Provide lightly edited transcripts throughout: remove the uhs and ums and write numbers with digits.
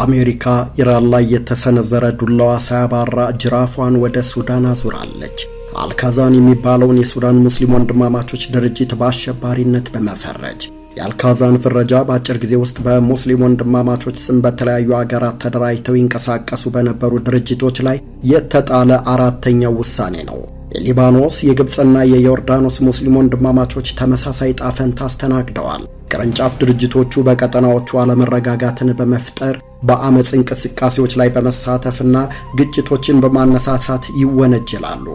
አሜሪካ ኢራን ላይ የተሰነዘረ ዱላዋ ሳያባራ ጅራፏን ወደ ሱዳን አዙራለች። አልካዛን የሚባለውን የሱዳን ሙስሊም ወንድማማቾች ድርጅት በአሸባሪነት በመፈረጅ የአልካዛን ፍረጃ በአጭር ጊዜ ውስጥ በሙስሊም ወንድማማቾች ስም በተለያዩ አገራት ተደራጅተው ይንቀሳቀሱ በነበሩ ድርጅቶች ላይ የተጣለ አራተኛው ውሳኔ ነው። የሊባኖስ የግብፅና የዮርዳኖስ ሙስሊም ወንድማማቾች ተመሳሳይ ጣፈንታ አስተናግደዋል። ቅርንጫፍ ድርጅቶቹ በቀጠናዎቹ አለመረጋጋትን በመፍጠር በአመፅ እንቅስቃሴዎች ላይ በመሳተፍና ግጭቶችን በማነሳሳት ይወነጀላሉ።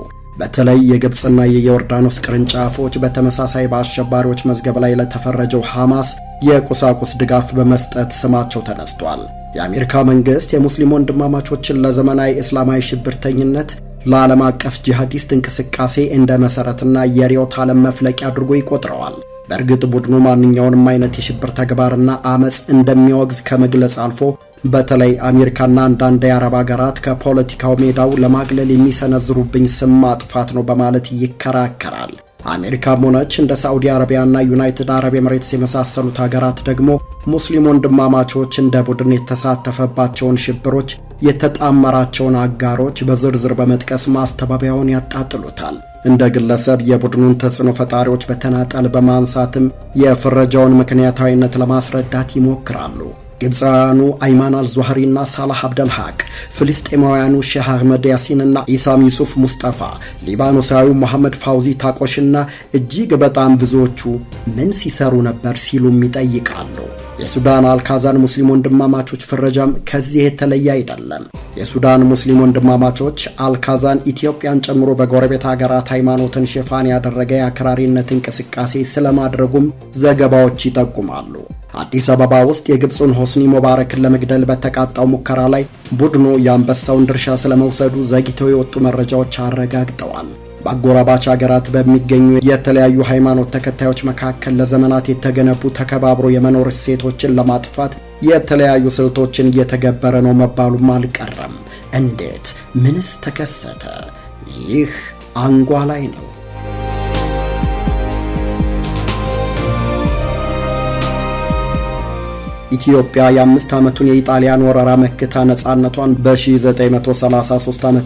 በተለይ የግብፅና የዮርዳኖስ ቅርንጫፎች በተመሳሳይ በአሸባሪዎች መዝገብ ላይ ለተፈረጀው ሐማስ የቁሳቁስ ድጋፍ በመስጠት ስማቸው ተነስቷል። የአሜሪካ መንግስት የሙስሊም ወንድማማቾችን ለዘመናዊ እስላማዊ ሽብርተኝነት ለዓለም አቀፍ ጂሃዲስት እንቅስቃሴ እንደ መሰረትና የርዕዮተ ዓለም መፍለቂያ አድርጎ ይቆጥረዋል። በእርግጥ ቡድኑ ማንኛውንም አይነት የሽብር ተግባርና አመፅ እንደሚወግዝ ከመግለጽ አልፎ በተለይ አሜሪካና አንዳንድ የአረብ ሀገራት ከፖለቲካው ሜዳው ለማግለል የሚሰነዝሩብኝ ስም ማጥፋት ነው በማለት ይከራከራል። አሜሪካም ሆነች እንደ ሳዑዲ አረቢያና ዩናይትድ አረብ ኤምሬትስ የመሳሰሉት ሀገራት ደግሞ ሙስሊም ወንድማማቾች እንደ ቡድን የተሳተፈባቸውን ሽብሮች የተጣመራቸውን አጋሮች በዝርዝር በመጥቀስ ማስተባበያውን ያጣጥሉታል። እንደ ግለሰብ የቡድኑን ተጽዕኖ ፈጣሪዎች በተናጠል በማንሳትም የፍረጃውን ምክንያታዊነት ለማስረዳት ይሞክራሉ። ግብፃውያኑ አይማን አልዙሃሪና ሳላህ አብደልሐቅ፣ ፍልስጤማውያኑ ሼህ አህመድ ያሲንና ኢሳም ዩሱፍ ሙስጠፋ፣ ሊባኖሳዊው መሐመድ ፋውዚ ታቆሽና እጅግ በጣም ብዙዎቹ ምን ሲሰሩ ነበር ሲሉም ይጠይቃሉ። የሱዳን አልካዛን ሙስሊም ወንድማማቾች ፍረጃም ከዚህ የተለየ አይደለም። የሱዳን ሙስሊም ወንድማማቾች አልካዛን ኢትዮጵያን ጨምሮ በጎረቤት ሀገራት ሃይማኖትን ሽፋን ያደረገ የአክራሪነት እንቅስቃሴ ስለማድረጉም ዘገባዎች ይጠቁማሉ። አዲስ አበባ ውስጥ የግብፁን ሆስኒ ሙባረክን ለመግደል በተቃጣው ሙከራ ላይ ቡድኑ የአንበሳውን ድርሻ ስለመውሰዱ ዘግይተው የወጡ መረጃዎች አረጋግጠዋል። በአጎራባች ሀገራት በሚገኙ የተለያዩ ሃይማኖት ተከታዮች መካከል ለዘመናት የተገነቡ ተከባብሮ የመኖር እሴቶችን ለማጥፋት የተለያዩ ስልቶችን እየተገበረ ነው መባሉም አልቀረም። እንዴት? ምንስ ተከሰተ? ይህ አንጓ ላይ ነው። ኢትዮጵያ የ5 ዓመቱን የኢጣሊያን ወረራ መክታ ነጻነቷን በ1933 ዓ.ም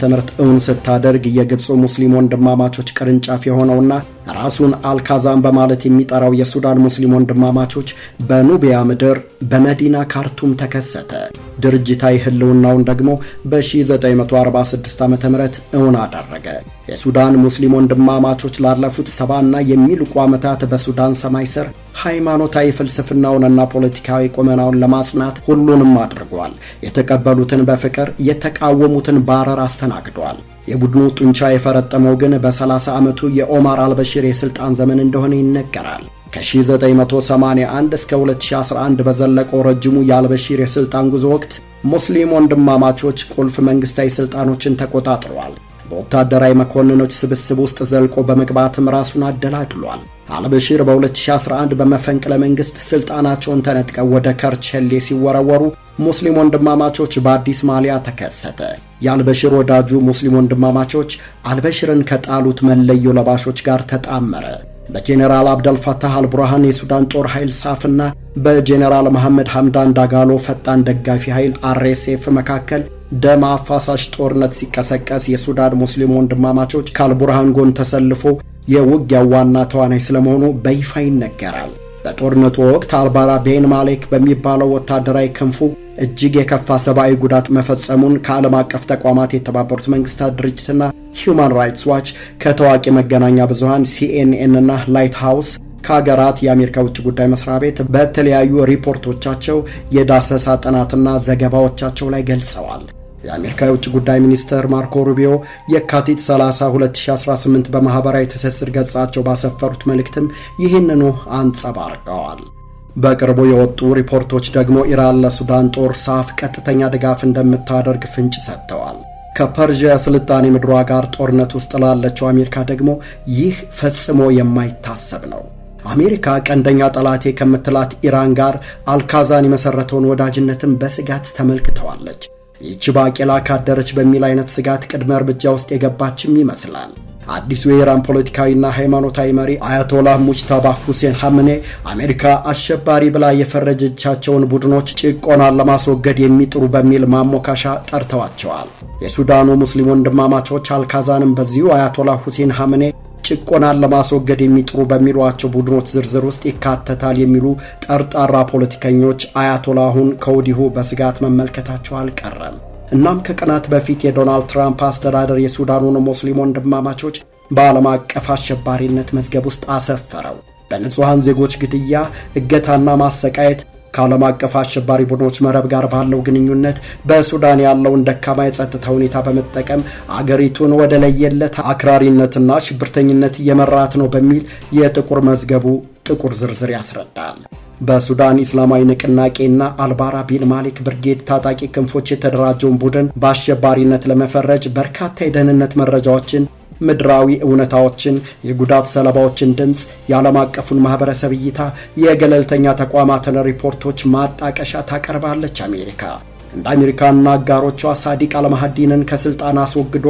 እውን ስታደርግ የግብፁ ሙስሊም ወንድማማቾች ቅርንጫፍ የሆነውና ራሱን አልካዛን በማለት የሚጠራው የሱዳን ሙስሊም ወንድማማቾች በኑቢያ ምድር በመዲና ካርቱም ተከሰተ። ድርጅታዊ ህልውናውን ደግሞ በ1946 ዓ.ም እውን አደረገ። የሱዳን ሙስሊም ወንድማማቾች ላለፉት 70ና የሚልቁ ዓመታት በሱዳን ሰማይ ስር ሃይማኖታዊ ፍልስፍናውንና ፖለቲካዊ ቁመናውን ለማጽናት ሁሉንም አድርጓል። የተቀበሉትን በፍቅር የተቃወሙትን ባረር አስተናግዷል። የቡድኑ ጡንቻ የፈረጠመው ግን በ30 ዓመቱ የኦማር አልበሺር የስልጣን ዘመን እንደሆነ ይነገራል። ከ1981 እስከ 2011 በዘለቀው ረጅሙ የአልበሺር የስልጣን ጉዞ ወቅት ሙስሊም ወንድማማቾች ቁልፍ መንግስታዊ ስልጣኖችን ተቆጣጥረዋል። በወታደራዊ መኮንኖች ስብስብ ውስጥ ዘልቆ በመግባትም ራሱን አደላድሏል። አልበሺር በ2011 በመፈንቅለ መንግስት ስልጣናቸውን ተነጥቀው ወደ ከርቸሌ ሲወረወሩ ሙስሊም ወንድማማቾች በአዲስ ማሊያ ተከሰተ። የአልበሺር ወዳጁ ሙስሊም ወንድማማቾች አልበሺርን ከጣሉት መለዮ ለባሾች ጋር ተጣመረ። በጄኔራል አብደልፈታህ አልቡርሃን የሱዳን ጦር ኃይል ሳፍና በጄኔራል መሐመድ ሐምዳን ዳጋሎ ፈጣን ደጋፊ ኃይል አርኤስኤፍ መካከል ደም አፋሳሽ ጦርነት ሲቀሰቀስ የሱዳን ሙስሊም ወንድማማቾች ከአልቡርሃን ጎን ተሰልፎ የውጊያው ዋና ተዋናይ ስለመሆኑ በይፋ ይነገራል። በጦርነቱ ወቅት አልባራ ቤን ማሌክ በሚባለው ወታደራዊ ክንፉ እጅግ የከፋ ሰብአዊ ጉዳት መፈጸሙን ከዓለም አቀፍ ተቋማት የተባበሩት መንግስታት ድርጅትና ሂዩማን ራይትስ ዋች፣ ከታዋቂ መገናኛ ብዙሃን ሲኤንኤን እና ላይት ሃውስ፣ ከሀገራት የአሜሪካ ውጭ ጉዳይ መስሪያ ቤት በተለያዩ ሪፖርቶቻቸው የዳሰሳ ጥናትና ዘገባዎቻቸው ላይ ገልጸዋል። የአሜሪካ የውጭ ጉዳይ ሚኒስትር ማርኮ ሩቢዮ የካቲት 30 2018 በማህበራዊ ትስስር ገጻቸው ባሰፈሩት መልእክትም ይህንኑ አንጸባርቀዋል። በቅርቡ የወጡ ሪፖርቶች ደግሞ ኢራን ለሱዳን ጦር ሳፍ ቀጥተኛ ድጋፍ እንደምታደርግ ፍንጭ ሰጥተዋል። ከፐርዢያ ስልጣኔ ምድሯ ጋር ጦርነት ውስጥ ላለችው አሜሪካ ደግሞ ይህ ፈጽሞ የማይታሰብ ነው። አሜሪካ ቀንደኛ ጠላቴ ከምትላት ኢራን ጋር አልካዛን የመሰረተውን ወዳጅነትን በስጋት ተመልክተዋለች። ይህች ባቄላ ካደረች በሚል አይነት ስጋት ቅድመ እርምጃ ውስጥ የገባችም ይመስላል። አዲሱ የኢራን ፖለቲካዊና ሃይማኖታዊ መሪ አያቶላህ ሙጅተባ ሁሴን ሐምኔ አሜሪካ አሸባሪ ብላ የፈረጀቻቸውን ቡድኖች ጭቆናን ለማስወገድ የሚጥሩ በሚል ማሞካሻ ጠርተዋቸዋል። የሱዳኑ ሙስሊም ወንድማማቾች አልካዛንም በዚሁ አያቶላህ ሁሴን ሐምኔ ጭቆናን ለማስወገድ የሚጥሩ በሚሏቸው ቡድኖች ዝርዝር ውስጥ ይካተታል የሚሉ ጠርጣራ ፖለቲከኞች አያቶላሁን ከወዲሁ በስጋት መመልከታቸው አልቀረም። እናም ከቀናት በፊት የዶናልድ ትራምፕ አስተዳደር የሱዳኑን ሙስሊም ወንድማማቾች በዓለም አቀፍ አሸባሪነት መዝገብ ውስጥ አሰፈረው። በንጹሐን ዜጎች ግድያ፣ እገታና ማሰቃየት ከዓለም አቀፍ አሸባሪ ቡድኖች መረብ ጋር ባለው ግንኙነት በሱዳን ያለውን ደካማ የጸጥታ ሁኔታ በመጠቀም አገሪቱን ወደ ለየለት አክራሪነትና ሽብርተኝነት እየመራት ነው በሚል የጥቁር መዝገቡ ጥቁር ዝርዝር ያስረዳል። በሱዳን ኢስላማዊ ንቅናቄና አልባራ ቢን ማሊክ ብርጌድ ታጣቂ ክንፎች የተደራጀውን ቡድን በአሸባሪነት ለመፈረጅ በርካታ የደህንነት መረጃዎችን፣ ምድራዊ እውነታዎችን፣ የጉዳት ሰለባዎችን ድምፅ፣ የዓለም አቀፉን ማህበረሰብ እይታ፣ የገለልተኛ ተቋማትን ሪፖርቶች ማጣቀሻ ታቀርባለች። አሜሪካ እንደ አሜሪካና አጋሮቿ ሳዲቅ አልማህዲንን ከስልጣን አስወግዶ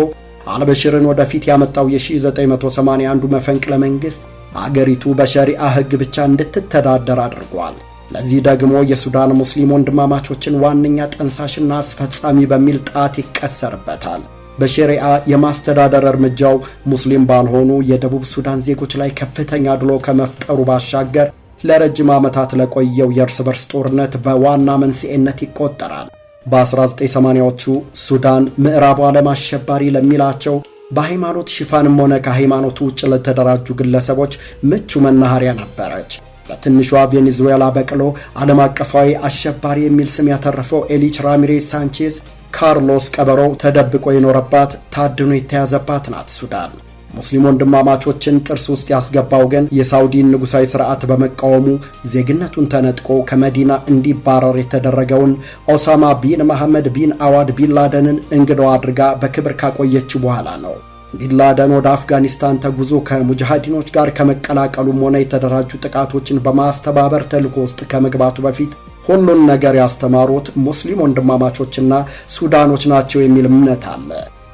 አልበሽርን ወደፊት ያመጣው የ1981 መፈንቅለ መንግስት አገሪቱ በሸሪዓ ህግ ብቻ እንድትተዳደር አድርጓል። ለዚህ ደግሞ የሱዳን ሙስሊም ወንድማማቾችን ዋነኛ ጠንሳሽና አስፈጻሚ በሚል ጣት ይቀሰርበታል። በሸሪዓ የማስተዳደር እርምጃው ሙስሊም ባልሆኑ የደቡብ ሱዳን ዜጎች ላይ ከፍተኛ ድሎ ከመፍጠሩ ባሻገር ለረጅም ዓመታት ለቆየው የእርስ በርስ ጦርነት በዋና መንስኤነት ይቆጠራል። በ1980ዎቹ ሱዳን ምዕራቡ ዓለም አሸባሪ ለሚላቸው በሃይማኖት ሽፋንም ሆነ ከሃይማኖቱ ውጭ ለተደራጁ ግለሰቦች ምቹ መናኸሪያ ነበረች። በትንሿ ቬኔዙዌላ በቅሎ ዓለም አቀፋዊ አሸባሪ የሚል ስም ያተረፈው ኤሊች ራሚሬዝ ሳንቼዝ ካርሎስ ቀበሮው ተደብቆ የኖረባት ታድኖ የተያዘባት ናት ሱዳን። ሙስሊም ወንድማማቾችን ጥርስ ውስጥ ያስገባው ግን የሳውዲን ንጉሳዊ ሥርዓት በመቃወሙ ዜግነቱን ተነጥቆ ከመዲና እንዲባረር የተደረገውን ኦሳማ ቢን መሐመድ ቢን አዋድ ቢንላደንን እንግዳው አድርጋ በክብር ካቆየችው በኋላ ነው። ቢንላደን ወደ አፍጋኒስታን ተጉዞ ከሙጃሂዲኖች ጋር ከመቀላቀሉም ሆነ የተደራጁ ጥቃቶችን በማስተባበር ተልዕኮ ውስጥ ከመግባቱ በፊት ሁሉን ነገር ያስተማሩት ሙስሊም ወንድማማቾችና ሱዳኖች ናቸው የሚል እምነት አለ።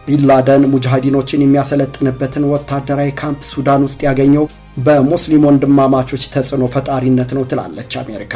ቢንላደን ሙጃሂዲኖችን የሚያሰለጥንበትን ወታደራዊ ካምፕ ሱዳን ውስጥ ያገኘው በሙስሊም ወንድማማቾች ተጽዕኖ ፈጣሪነት ነው ትላለች አሜሪካ።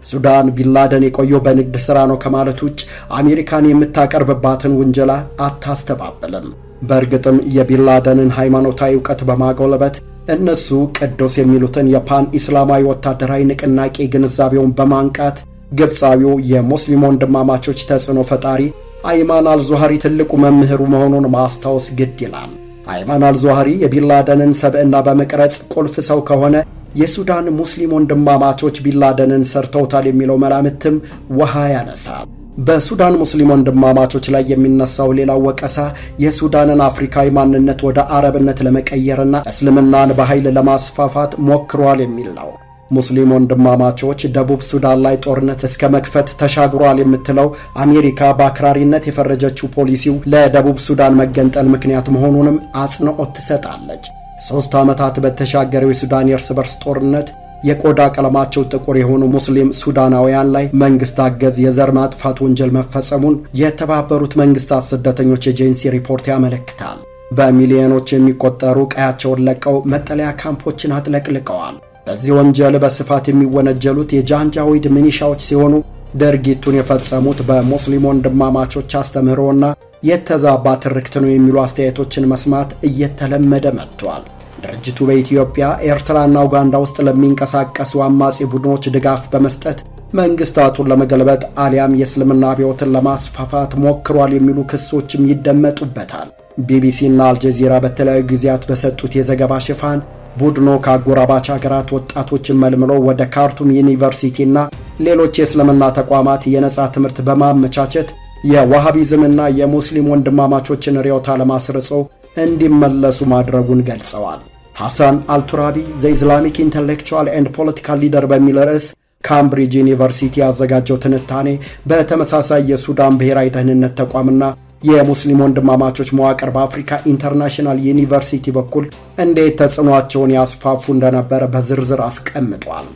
ሱዳን ቢንላደን የቆየው በንግድ ሥራ ነው ከማለት ውጭ አሜሪካን የምታቀርብባትን ውንጀላ አታስተባብልም። በእርግጥም የቢንላደንን ሃይማኖታዊ ዕውቀት በማጎልበት እነሱ ቅዱስ የሚሉትን የፓን ኢስላማዊ ወታደራዊ ንቅናቄ ግንዛቤውን በማንቃት ግብፃዊው የሙስሊም ወንድማማቾች ተጽዕኖ ፈጣሪ አይማን አልዙሃሪ ትልቁ መምህሩ መሆኑን ማስታወስ ግድ ይላል። አይማን አልዙሃሪ የቢንላደንን ሰብዕና በመቅረጽ ቁልፍ ሰው ከሆነ የሱዳን ሙስሊም ወንድማማቾች ቢንላደንን ሰርተውታል የሚለው መላምትም ውሃ ያነሳል። በሱዳን ሙስሊም ወንድማማቾች ላይ የሚነሳው ሌላው ወቀሳ የሱዳንን አፍሪካዊ ማንነት ወደ አረብነት ለመቀየርና እስልምናን በኃይል ለማስፋፋት ሞክሯል የሚል ነው። ሙስሊም ወንድማማቾች ደቡብ ሱዳን ላይ ጦርነት እስከ መክፈት ተሻግሯል የምትለው አሜሪካ በአክራሪነት የፈረጀችው ፖሊሲው ለደቡብ ሱዳን መገንጠል ምክንያት መሆኑንም አጽንዖት ትሰጣለች። 3 ዓመታት በተሻገረው የሱዳን የእርስ በርስ ጦርነት የቆዳ ቀለማቸው ጥቁር የሆኑ ሙስሊም ሱዳናውያን ላይ መንግስት አገዝ የዘር ማጥፋት ወንጀል መፈጸሙን የተባበሩት መንግስታት ስደተኞች ኤጀንሲ ሪፖርት ያመለክታል። በሚሊዮኖች የሚቆጠሩ ቀያቸውን ለቀው መጠለያ ካምፖችን አጥለቅልቀዋል። በዚህ ወንጀል በስፋት የሚወነጀሉት የጃንጃዊድ ሚኒሻዎች ሲሆኑ ድርጊቱን የፈጸሙት በሙስሊም ወንድማማቾች አስተምህሮና የተዛባ ትርክት ነው የሚሉ አስተያየቶችን መስማት እየተለመደ መጥቷል። ድርጅቱ በኢትዮጵያ ኤርትራና ኡጋንዳ ውስጥ ለሚንቀሳቀሱ አማጺ ቡድኖች ድጋፍ በመስጠት መንግስታቱን ለመገልበጥ አሊያም የእስልምና አብዮትን ለማስፋፋት ሞክሯል የሚሉ ክሶችም ይደመጡበታል። ቢቢሲና አልጀዚራ በተለያዩ ጊዜያት በሰጡት የዘገባ ሽፋን ቡድኑ ከአጎራባች ሀገራት ወጣቶችን መልምሎ ወደ ካርቱም ዩኒቨርሲቲና ሌሎች የእስልምና ተቋማት የነጻ ትምህርት በማመቻቸት የዋሃቢዝምና የሙስሊም ወንድማማቾችን ርዕዮተ ዓለም አስርጾ እንዲመለሱ ማድረጉን ገልጸዋል። ሐሰን አልቱራቢ ዘ ኢስላሚክ ኢንተሌክቹዋል ኤንድ ፖለቲካል ሊደር በሚል ርዕስ ካምብሪጅ ዩኒቨርሲቲ ያዘጋጀው ትንታኔ በተመሳሳይ የሱዳን ብሔራዊ ደህንነት ተቋምና የሙስሊም ወንድማማቾች መዋቅር በአፍሪካ ኢንተርናሽናል ዩኒቨርሲቲ በኩል እንዴት ተጽዕኖአቸውን ያስፋፉ እንደነበረ በዝርዝር አስቀምጧል።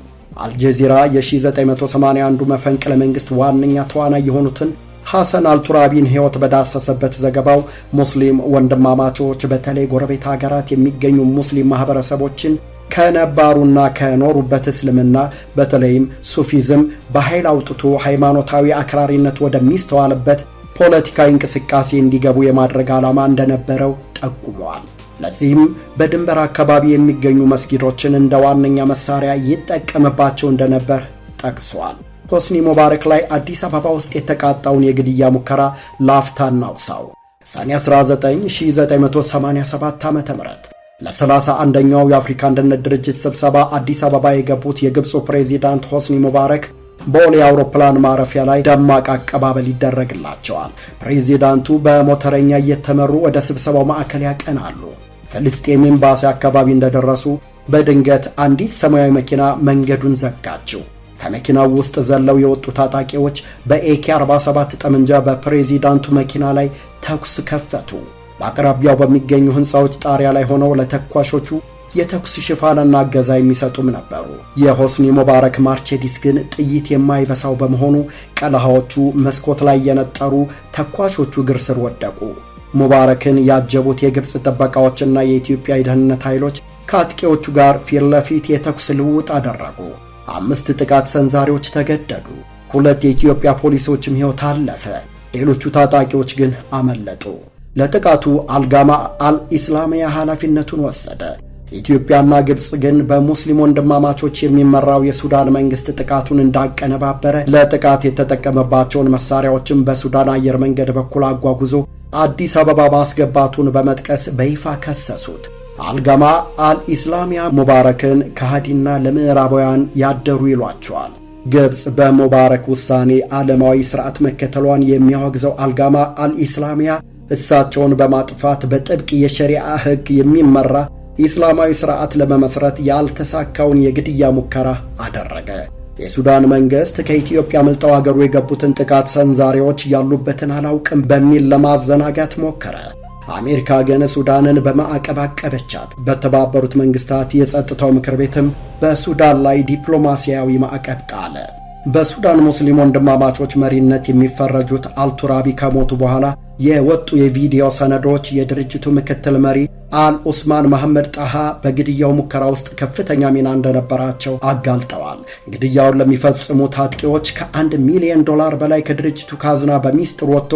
አልጀዚራ የ1981 መፈንቅለ መንግስት ዋነኛ ተዋናይ የሆኑትን ሐሰን አልቱራቢን ሕይወት በዳሰሰበት ዘገባው ሙስሊም ወንድማማቾች በተለይ ጎረቤት ሀገራት የሚገኙ ሙስሊም ማህበረሰቦችን ከነባሩና ከኖሩበት እስልምና በተለይም ሱፊዝም በኃይል አውጥቶ ሃይማኖታዊ አክራሪነት ወደሚስተዋልበት ፖለቲካዊ እንቅስቃሴ እንዲገቡ የማድረግ ዓላማ እንደነበረው ጠቁመዋል። ለዚህም በድንበር አካባቢ የሚገኙ መስጊዶችን እንደ ዋነኛ መሳሪያ ይጠቀምባቸው እንደነበር ጠቅሷል። ሆስኒ ሙባረክ ላይ አዲስ አበባ ውስጥ የተቃጣውን የግድያ ሙከራ ላፍታ እናውሳው። ሰኔ 19 1987 ዓ.ም ለ31ኛው የአፍሪካ አንድነት ድርጅት ስብሰባ አዲስ አበባ የገቡት የግብፁ ፕሬዚዳንት ሆስኒ ሙባረክ ቦሌ አውሮፕላን ማረፊያ ላይ ደማቅ አቀባበል ይደረግላቸዋል። ፕሬዚዳንቱ በሞተረኛ እየተመሩ ወደ ስብሰባው ማዕከል ያቀናሉ። ፍልስጤም ኤምባሲ አካባቢ እንደደረሱ በድንገት አንዲት ሰማያዊ መኪና መንገዱን ዘጋችው። ከመኪናው ውስጥ ዘለው የወጡ ታጣቂዎች በኤኬ 47 ጠመንጃ በፕሬዚዳንቱ መኪና ላይ ተኩስ ከፈቱ። በአቅራቢያው በሚገኙ ሕንፃዎች ጣሪያ ላይ ሆነው ለተኳሾቹ የተኩስ ሽፋንና እገዛ የሚሰጡም ነበሩ። የሆስኒ ሙባረክ ማርቼዲስ ግን ጥይት የማይበሳው በመሆኑ ቀለሃዎቹ መስኮት ላይ የነጠሩ ተኳሾቹ እግር ስር ወደቁ። ሙባረክን ያጀቡት የግብፅ ጥበቃዎችና የኢትዮጵያ የደህንነት ኃይሎች ከአጥቂዎቹ ጋር ፊት ለፊት የተኩስ ልውውጥ አደረጉ። 5 ጥቃት ሰንዛሪዎች ተገደሉ። 2 የኢትዮጵያ ፖሊሶችም ሕይወት አለፈ። ሌሎቹ ታጣቂዎች ግን አመለጡ። ለጥቃቱ አልጋማ አልኢስላሚያ ኃላፊነቱን ወሰደ። ኢትዮጵያና ግብፅ ግን በሙስሊም ወንድማማቾች የሚመራው የሱዳን መንግስት ጥቃቱን እንዳቀነባበረ ለጥቃት የተጠቀመባቸውን መሳሪያዎችን በሱዳን አየር መንገድ በኩል አጓጉዞ አዲስ አበባ ማስገባቱን በመጥቀስ በይፋ ከሰሱት። አልጋማ አልኢስላሚያ ሙባረክን ከሃዲና ለምዕራባውያን ያደሩ ይሏቸዋል። ግብፅ በሙባረክ ውሳኔ ዓለማዊ ስርዓት መከተሏን የሚያወግዘው አልጋማ አልኢስላሚያ እሳቸውን በማጥፋት በጥብቅ የሸሪዓ ሕግ የሚመራ ኢስላማዊ ስርዓት ለመመስረት ያልተሳካውን የግድያ ሙከራ አደረገ። የሱዳን መንግስት ከኢትዮጵያ መልጠው አገሩ የገቡትን ጥቃት ሰንዛሪዎች ያሉበትን አላውቅም በሚል ለማዘናጋት ሞከረ። አሜሪካ ግን ሱዳንን በማዕቀብ አቀበቻት። በተባበሩት መንግስታት የጸጥታው ምክር ቤትም በሱዳን ላይ ዲፕሎማሲያዊ ማዕቀብ ጣለ። በሱዳን ሙስሊም ወንድማማቾች መሪነት የሚፈረጁት አልቱራቢ ከሞቱ በኋላ የወጡ የቪዲዮ ሰነዶች የድርጅቱ ምክትል መሪ አልኡስማን መሐመድ ጣሃ በግድያው ሙከራ ውስጥ ከፍተኛ ሚና እንደነበራቸው አጋልጠዋል። ግድያውን ለሚፈጽሙ ታጣቂዎች ከ1 ሚሊዮን ዶላር በላይ ከድርጅቱ ካዝና በሚስጥር ወጥቶ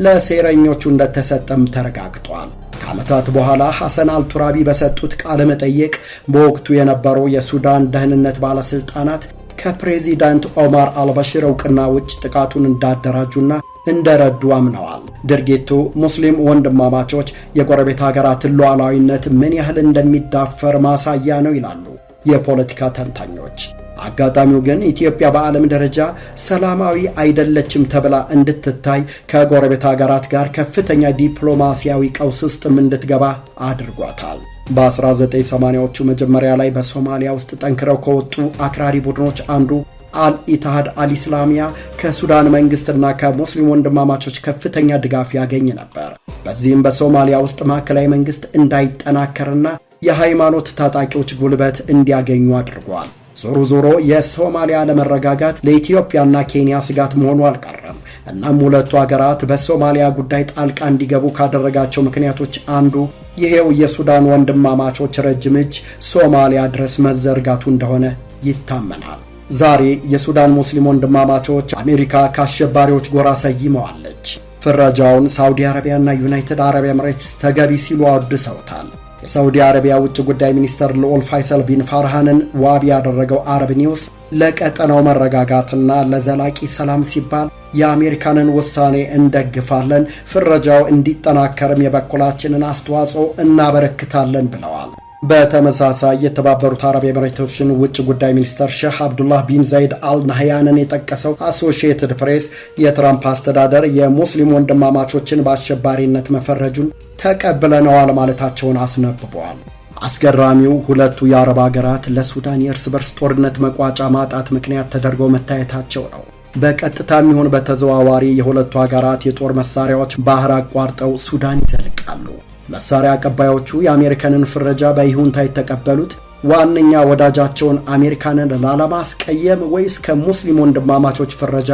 ለሴረኞቹ እንደተሰጠም ተረጋግጧል። ከዓመታት በኋላ ሐሰን አልቱራቢ በሰጡት ቃለ መጠይቅ በወቅቱ የነበሩ የሱዳን ደህንነት ባለስልጣናት ከፕሬዚዳንት ኦማር አልበሽር እውቅና ውጭ ጥቃቱን እንዳደራጁና እንደረዱ አምነዋል። ድርጊቱ ሙስሊም ወንድማማቾች የጎረቤት ሀገራትን ሉዓላዊነት ምን ያህል እንደሚዳፈር ማሳያ ነው ይላሉ የፖለቲካ ተንታኞች። አጋጣሚው ግን ኢትዮጵያ በዓለም ደረጃ ሰላማዊ አይደለችም ተብላ እንድትታይ ከጎረቤት ሀገራት ጋር ከፍተኛ ዲፕሎማሲያዊ ቀውስ ውስጥም እንድትገባ አድርጓታል። በ1980ዎቹ መጀመሪያ ላይ በሶማሊያ ውስጥ ጠንክረው ከወጡ አክራሪ ቡድኖች አንዱ አልኢትሃድ አልኢስላሚያ ከሱዳን መንግስትና ከሙስሊም ወንድማማቾች ከፍተኛ ድጋፍ ያገኝ ነበር። በዚህም በሶማሊያ ውስጥ ማዕከላዊ መንግስት እንዳይጠናከርና የሃይማኖት ታጣቂዎች ጉልበት እንዲያገኙ አድርጓል። ዞሮ ዞሮ የሶማሊያ ለመረጋጋት ለኢትዮጵያና ኬንያ ስጋት መሆኑ አልቀረም። እናም ሁለቱ ሀገራት በሶማሊያ ጉዳይ ጣልቃ እንዲገቡ ካደረጋቸው ምክንያቶች አንዱ ይሄው የሱዳን ወንድማማቾች ረጅም እጅ ሶማሊያ ድረስ መዘርጋቱ እንደሆነ ይታመናል። ዛሬ የሱዳን ሙስሊም ወንድማማቾች አሜሪካ ከአሸባሪዎች ጎራ ሰይመዋለች። ፍረጃውን ሳውዲ አረቢያና ዩናይትድ አረብ ኤምሬትስ ተገቢ ሲሉ አወድሰውታል። የሳውዲ አረቢያ ውጭ ጉዳይ ሚኒስተር ልዑል ፋይሰል ቢን ፋርሃንን ዋቢ ያደረገው አረብ ኒውስ ለቀጠናው መረጋጋትና ለዘላቂ ሰላም ሲባል የአሜሪካንን ውሳኔ እንደግፋለን፣ ፍረጃው እንዲጠናከርም የበኩላችንን አስተዋጽኦ እናበረክታለን ብለዋል። በተመሳሳይ የተባበሩት አረብ ኤምሬቶችን ውጭ ጉዳይ ሚኒስተር ሼህ አብዱላህ ቢን ዘይድ አል ናህያንን የጠቀሰው አሶሺየትድ ፕሬስ የትራምፕ አስተዳደር የሙስሊም ወንድማማቾችን በአሸባሪነት መፈረጁን ተቀብለነዋል ማለታቸውን አስነብበዋል። አስገራሚው ሁለቱ የአረብ ሀገራት ለሱዳን የእርስ በርስ ጦርነት መቋጫ ማጣት ምክንያት ተደርገው መታየታቸው ነው። በቀጥታም ይሁን በተዘዋዋሪ የሁለቱ ሀገራት የጦር መሳሪያዎች ባህር አቋርጠው ሱዳን ይዘልቃሉ። መሳሪያ አቀባዮቹ የአሜሪካንን ፍረጃ በይሁንታ የተቀበሉት ዋነኛ ወዳጃቸውን አሜሪካንን ላለማስቀየም ወይስ ከሙስሊም ወንድማማቾች ፍረጃ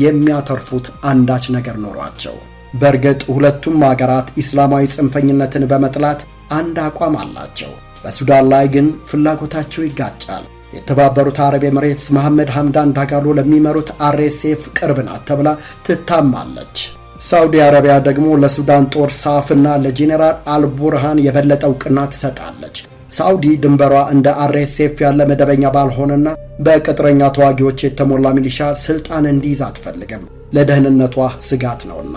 የሚያተርፉት አንዳች ነገር ኖሯቸው። በእርግጥ ሁለቱም ሀገራት ኢስላማዊ ጽንፈኝነትን በመጥላት አንድ አቋም አላቸው። በሱዳን ላይ ግን ፍላጎታቸው ይጋጫል። የተባበሩት አረብ ኤምሬትስ መሐመድ ሐምዳን ዳጋሎ ለሚመሩት RSF ቅርብ ናት ተብላ ትታማለች። ሳውዲ አረቢያ ደግሞ ለሱዳን ጦር ሳፍና ለጄኔራል አልቡርሃን የበለጠ እውቅና ትሰጣለች። ሳውዲ ድንበሯ እንደ RSF ያለ መደበኛ ባልሆነና በቅጥረኛ ተዋጊዎች የተሞላ ሚሊሻ ስልጣን እንዲይዝ አትፈልግም፣ ለደህንነቷ ስጋት ነውና።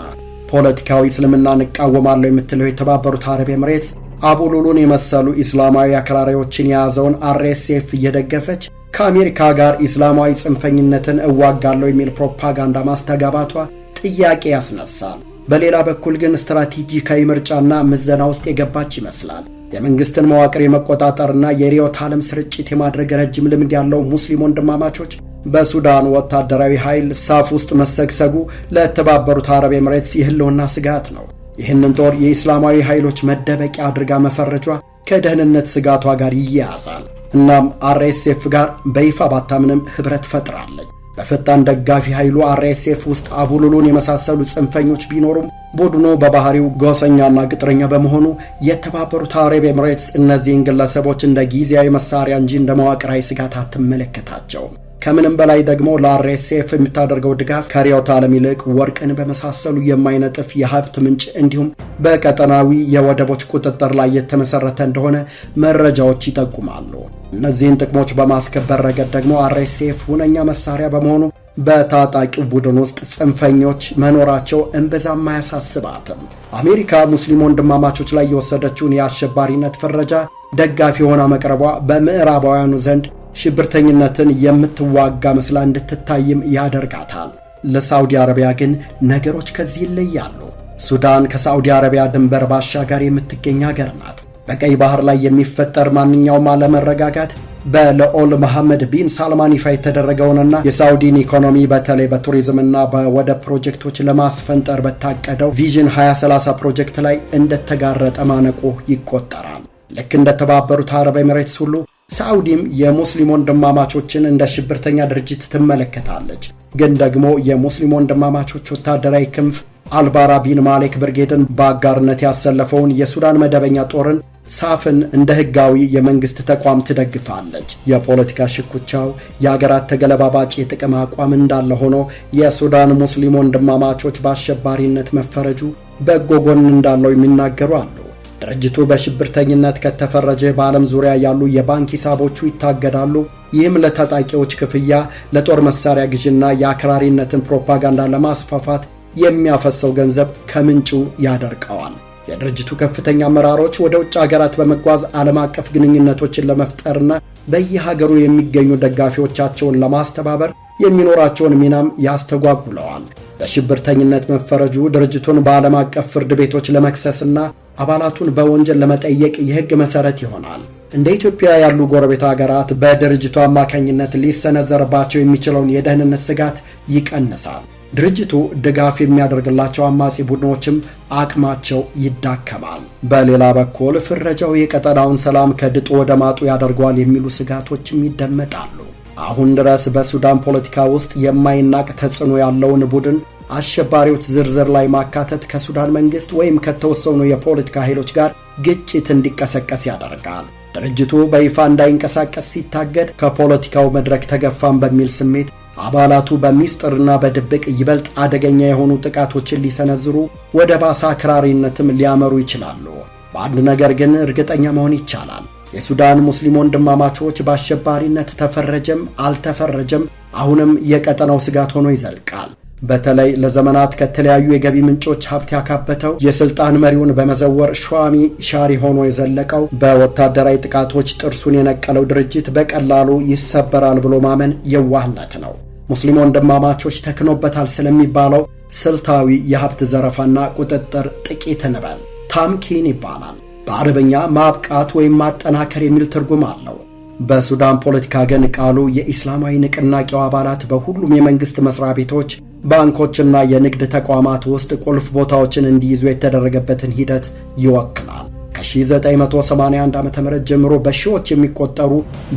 ፖለቲካዊ እስልምናን እቃወማለሁ የምትለው የተባበሩት አረብ ኤምሬትስ አቡሉሉን የመሰሉ ኢስላማዊ አክራሪዎችን የያዘውን RSF እየደገፈች ከአሜሪካ ጋር ኢስላማዊ ጽንፈኝነትን እዋጋለሁ የሚል ፕሮፓጋንዳ ማስተጋባቷ ጥያቄ ያስነሳል። በሌላ በኩል ግን ስትራቴጂካዊ ምርጫና ምዘና ውስጥ የገባች ይመስላል። የመንግስትን መዋቅር የመቆጣጠርና የርዕዮተ ዓለም ስርጭት የማድረግ ረጅም ልምድ ያለው ሙስሊም ወንድማማቾች በሱዳን ወታደራዊ ኃይል ሳፍ ውስጥ መሰግሰጉ ለተባበሩት አረብ ኤምሬትስ የህልውና ስጋት ነው። ይህንን ጦር የኢስላማዊ ኃይሎች መደበቂያ አድርጋ መፈረጇ ከደህንነት ስጋቷ ጋር ይያያዛል። እናም RSF ጋር በይፋ ባታምንም ህብረት ፈጥራለች። በፈጣን ደጋፊ ኃይሉ RSF ውስጥ አቡሉሉን የመሳሰሉ ጽንፈኞች ቢኖሩም ቡድኑ በባህሪው ጎሰኛና ቅጥረኛ በመሆኑ የተባበሩት አረብ ኤምሬትስ እነዚህን ግለሰቦች እንደ ጊዜያዊ መሳሪያ እንጂ እንደ መዋቅራዊ ስጋት አትመለከታቸውም። ከምንም በላይ ደግሞ ለRSF የምታደርገው ድጋፍ ከርዕዮተ ዓለም ይልቅ ወርቅን በመሳሰሉ የማይነጥፍ የሀብት ምንጭ እንዲሁም በቀጠናዊ የወደቦች ቁጥጥር ላይ የተመሰረተ እንደሆነ መረጃዎች ይጠቁማሉ። እነዚህን ጥቅሞች በማስከበር ረገድ ደግሞ RSF ሁነኛ መሳሪያ በመሆኑ በታጣቂው ቡድን ውስጥ ጽንፈኞች መኖራቸው እምብዛም አያሳስባትም። አሜሪካ ሙስሊም ወንድማማቾች ላይ የወሰደችውን የአሸባሪነት ፍረጃ ደጋፊ ሆና መቅረቧ በምዕራባውያኑ ዘንድ ሽብርተኝነትን የምትዋጋ መስላ እንድትታይም ያደርጋታል። ለሳውዲ አረቢያ ግን ነገሮች ከዚህ ይለያሉ። ሱዳን ከሳውዲ አረቢያ ድንበር ባሻገር የምትገኝ ሀገር ናት። በቀይ ባህር ላይ የሚፈጠር ማንኛውም አለመረጋጋት በልዑል መሐመድ ቢን ሳልማን ይፋ የተደረገውንና የሳውዲን ኢኮኖሚ በተለይ በቱሪዝምና በወደብ ፕሮጀክቶች ለማስፈንጠር በታቀደው ቪዥን 2030 ፕሮጀክት ላይ እንደተጋረጠ ማነቆ ይቆጠራል። ልክ እንደተባበሩት አረብ ኤምሬትስ ሁሉ ሳውዲም የሙስሊም ወንድማማቾችን እንደ ሽብርተኛ ድርጅት ትመለከታለች። ግን ደግሞ የሙስሊም ወንድማማቾች ወታደራዊ ክንፍ አልባራ ቢን ማሌክ ብርጌድን በአጋርነት ያሰለፈውን የሱዳን መደበኛ ጦርን ሳፍን እንደ ህጋዊ የመንግስት ተቋም ትደግፋለች። የፖለቲካ ሽኩቻው የአገራት ተገለባባጭ የጥቅም አቋም እንዳለ ሆኖ የሱዳን ሙስሊም ወንድማማቾች በአሸባሪነት መፈረጁ በጎ ጎን እንዳለው የሚናገሩ አሉ። ድርጅቱ በሽብርተኝነት ከተፈረጀ በዓለም ዙሪያ ያሉ የባንክ ሂሳቦቹ ይታገዳሉ። ይህም ለታጣቂዎች ክፍያ፣ ለጦር መሳሪያ ግዥና የአክራሪነትን ፕሮፓጋንዳ ለማስፋፋት የሚያፈሰው ገንዘብ ከምንጩ ያደርቀዋል። የድርጅቱ ከፍተኛ አመራሮች ወደ ውጭ ሀገራት በመጓዝ ዓለም አቀፍ ግንኙነቶችን ለመፍጠርና በየሀገሩ የሚገኙ ደጋፊዎቻቸውን ለማስተባበር የሚኖራቸውን ሚናም ያስተጓጉለዋል። በሽብርተኝነት መፈረጁ ድርጅቱን በዓለም አቀፍ ፍርድ ቤቶች ለመክሰስና አባላቱን በወንጀል ለመጠየቅ የህግ መሰረት ይሆናል። እንደ ኢትዮጵያ ያሉ ጎረቤት ሀገራት በድርጅቱ አማካኝነት ሊሰነዘርባቸው የሚችለውን የደህንነት ስጋት ይቀንሳል። ድርጅቱ ድጋፍ የሚያደርግላቸው አማጺ ቡድኖችም አቅማቸው ይዳከማል። በሌላ በኩል ፍረጃው የቀጠናውን ሰላም ከድጡ ወደ ማጡ ያደርገዋል የሚሉ ስጋቶችም ይደመጣሉ። አሁን ድረስ በሱዳን ፖለቲካ ውስጥ የማይናቅ ተጽዕኖ ያለውን ቡድን አሸባሪዎች ዝርዝር ላይ ማካተት ከሱዳን መንግስት ወይም ከተወሰኑ የፖለቲካ ኃይሎች ጋር ግጭት እንዲቀሰቀስ ያደርጋል። ድርጅቱ በይፋ እንዳይንቀሳቀስ ሲታገድ ከፖለቲካው መድረክ ተገፋም በሚል ስሜት አባላቱ በሚስጥርና በድብቅ ይበልጥ አደገኛ የሆኑ ጥቃቶችን ሊሰነዝሩ ወደ ባሰ አክራሪነትም ሊያመሩ ይችላሉ። በአንድ ነገር ግን እርግጠኛ መሆን ይቻላል። የሱዳን ሙስሊም ወንድማማቾች በአሸባሪነት ተፈረጀም አልተፈረጀም አሁንም የቀጠናው ስጋት ሆኖ ይዘልቃል። በተለይ ለዘመናት ከተለያዩ የገቢ ምንጮች ሀብት ያካበተው የስልጣን መሪውን በመዘወር ሿሚ ሻሪ ሆኖ የዘለቀው በወታደራዊ ጥቃቶች ጥርሱን የነቀለው ድርጅት በቀላሉ ይሰበራል ብሎ ማመን የዋህነት ነው። ሙስሊም ወንድማማቾች ተክኖበታል ስለሚባለው ስልታዊ የሀብት ዘረፋና ቁጥጥር ጥቂት እንበል። ታምኪን ይባላል። በአረብኛ ማብቃት ወይም ማጠናከር የሚል ትርጉም አለው። በሱዳን ፖለቲካ ግን ቃሉ የኢስላማዊ ንቅናቄው አባላት በሁሉም የመንግስት መስሪያ ቤቶች፣ ባንኮችና የንግድ ተቋማት ውስጥ ቁልፍ ቦታዎችን እንዲይዙ የተደረገበትን ሂደት ይወክላል። ከ1981 ዓ.ም ጀምሮ በሺዎች የሚቆጠሩ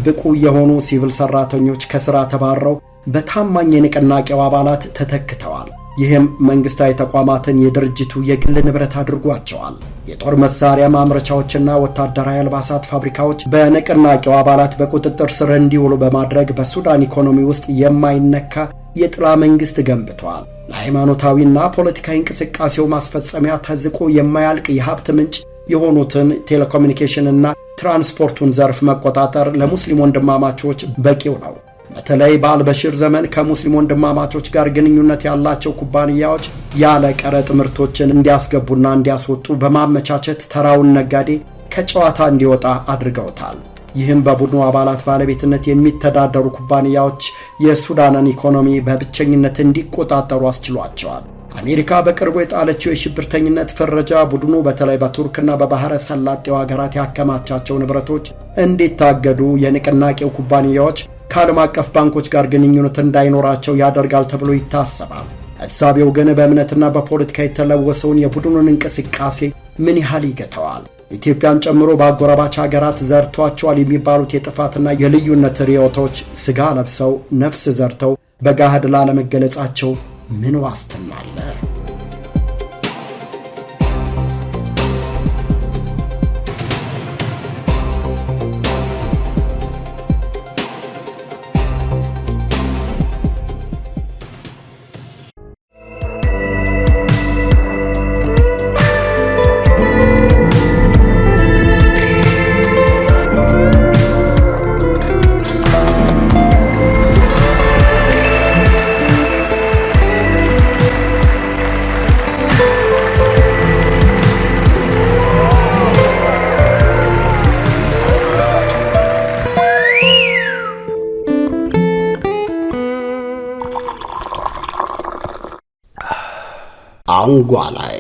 ብቁ የሆኑ ሲቪል ሰራተኞች ከስራ ተባረው በታማኝ የንቅናቄው አባላት ተተክተዋል። ይህም መንግስታዊ ተቋማትን የድርጅቱ የግል ንብረት አድርጓቸዋል። የጦር መሳሪያ ማምረቻዎችና ወታደራዊ አልባሳት ፋብሪካዎች በንቅናቄው አባላት በቁጥጥር ስር እንዲውሉ በማድረግ በሱዳን ኢኮኖሚ ውስጥ የማይነካ የጥላ መንግስት ገንብተዋል። ለሃይማኖታዊና ፖለቲካዊ እንቅስቃሴው ማስፈጸሚያ ተዝቆ የማያልቅ የሀብት ምንጭ የሆኑትን ቴሌኮሙኒኬሽንና ትራንስፖርቱን ዘርፍ መቆጣጠር ለሙስሊም ወንድማማቾች በቂው ነው። በተለይ በአልበሽር ዘመን ከሙስሊም ወንድማማቾች ጋር ግንኙነት ያላቸው ኩባንያዎች ያለ ቀረጥ ምርቶችን እንዲያስገቡና እንዲያስወጡ በማመቻቸት ተራውን ነጋዴ ከጨዋታ እንዲወጣ አድርገውታል። ይህም በቡድኑ አባላት ባለቤትነት የሚተዳደሩ ኩባንያዎች የሱዳንን ኢኮኖሚ በብቸኝነት እንዲቆጣጠሩ አስችሏቸዋል። አሜሪካ በቅርቡ የጣለችው የሽብርተኝነት ፍረጃ ቡድኑ በተለይ በቱርክና በባህረ ሰላጤው ሀገራት ያከማቻቸው ንብረቶች እንዲታገዱ፣ የንቅናቄው ኩባንያዎች ከዓለም አቀፍ ባንኮች ጋር ግንኙነት እንዳይኖራቸው ያደርጋል ተብሎ ይታሰባል። ሐሳቤው ግን በእምነትና በፖለቲካ የተለወሰውን የቡድኑን እንቅስቃሴ ምን ያህል ይገተዋል? ኢትዮጵያን ጨምሮ በአጎራባች ሀገራት ዘርቷቸዋል የሚባሉት የጥፋትና የልዩነት ርዕዮቶች ስጋ ለብሰው ነፍስ ዘርተው በጋህድ ላለመገለጻቸው ምን ዋስትና አለ? አንጓ ላይ